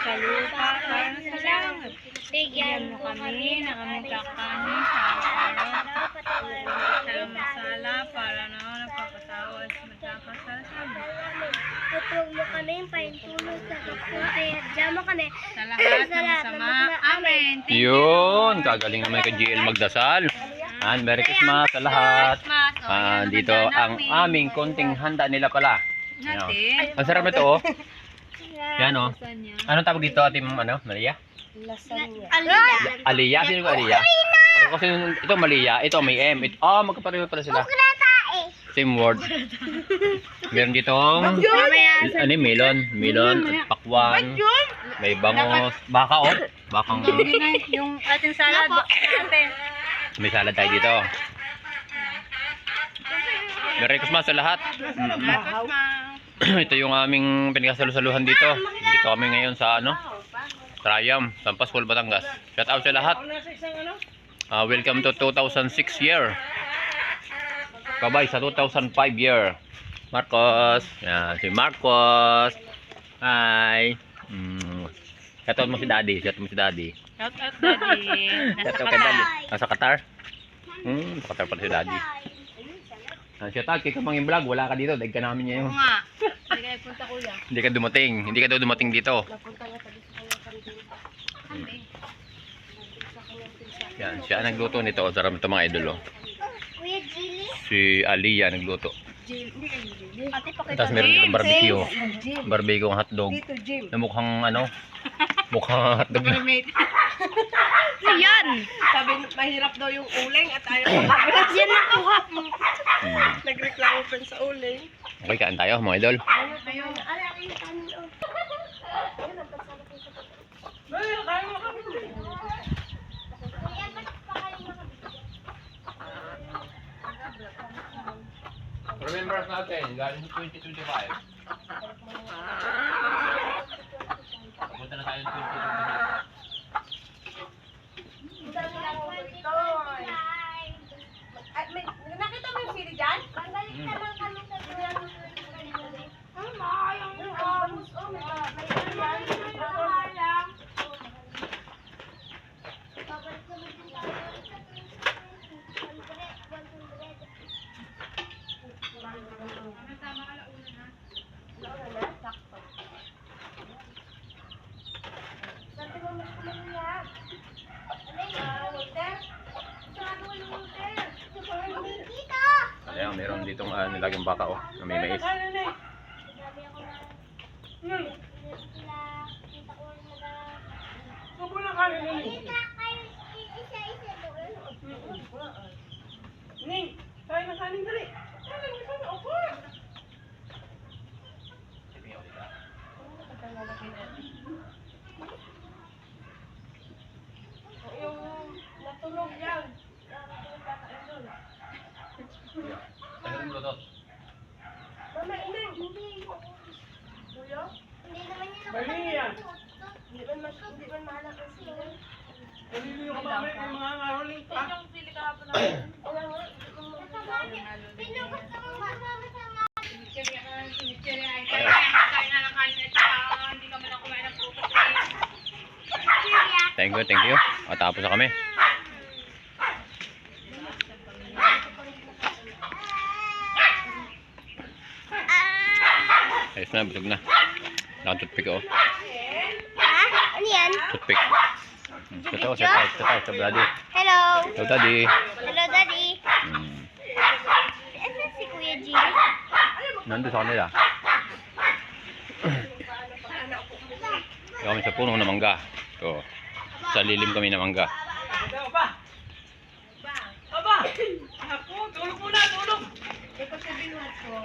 sa lupa, para sa langit. Bigyan mo kami na kami kakanin sa araw-araw. Sa masala, para na nagpapatawas magkakasal sa amin. Tutulog mo kami, paintulog sa kaputi. Diyan mo kami. Sa lahat ng masama. Amen. Yun, kagaling naman kay GL magdasal. And Merry Christmas sa lahat. Dito ang aming konting handa nila pala. Ayan. Natin. Ang sarap na to, oh. Yan, oh. Anong tawag dito, Ate Maria? Lasagna. Aliyah? Sino ba Aliyah? Parang kasi ito Malia, ito may M. Magkapareho pala sila. Same word. Meron ditong melon at pakwan. May bangos, baka, oh. Bakang, Yung ating salad. Natin. may salad tayo dito. Merry Christmas sa lahat. Ito yung aming pinagsasalusaluhan dito. Dito kami ngayon sa Trayam, San Pascual, Batangas. Shout out sa lahat. Welcome to 2006 year. Kabay sa 2005 year. Marcos. Yan, si Marcos. Hi. Shout out mo si Daddy. Shout out mo si Daddy. Shout out, Daddy. Shout out kay Daddy. Nasa Qatar? Sa Qatar pala si Daddy. Shout out kay Kamangin Vlog. Wala ka dito. Daig ka namin ngayon. Oo nga. Hindi ka nagpunta, kuya. Hindi ka dumating. Hindi ka daw dumating dito. Yan, siya nagluto nito. Sarap ito mga idol, oh. Kuya Jilly. Si Aliyah nagluto. Ate, pakita. Tapos meron ditong barbecue. Barbecue ang hotdog. Na mukhang mukhang hotdog na. Yan! Sabi, mahirap daw yung uling at ayaw ko. Yan nakuha mo. Nagreklamo pa sa uling. Okay, kain tayo mga idol. Remember natin, galing 2025. Punta na tayo ng 2025. Nakita mo yung sili dyan? Babalik naman kami sa dulang. Ayan, meron ditong nilagang baka, oh, na may mais. Ning, tayo na kanin dali. Yung natulog yan. Tagalog luto. Mama, ineng. Kuya? Hindi naman yun Mali yan. Hindi man mahalap ang sila. Naliliyo ka ba may mga ngaroling pa? Yung sili kahapon natin. Pinugot ako kasama sa mga. Thank you. At tapos na kami. Ayos na, busog na. Naka-toothpick, oh. Ha? Ano yan? Toothpick. Ito, set out, Daddy. Hello. Hello, Daddy. Hello, Daddy. Ito si Kuya Jilly. Nandun sa kanila. Kami sa puno ng mangga. Ito. Sa lilim kami ng mangga. Aba! Ako, tulog muna, tulog! Ito si Binuhat ko.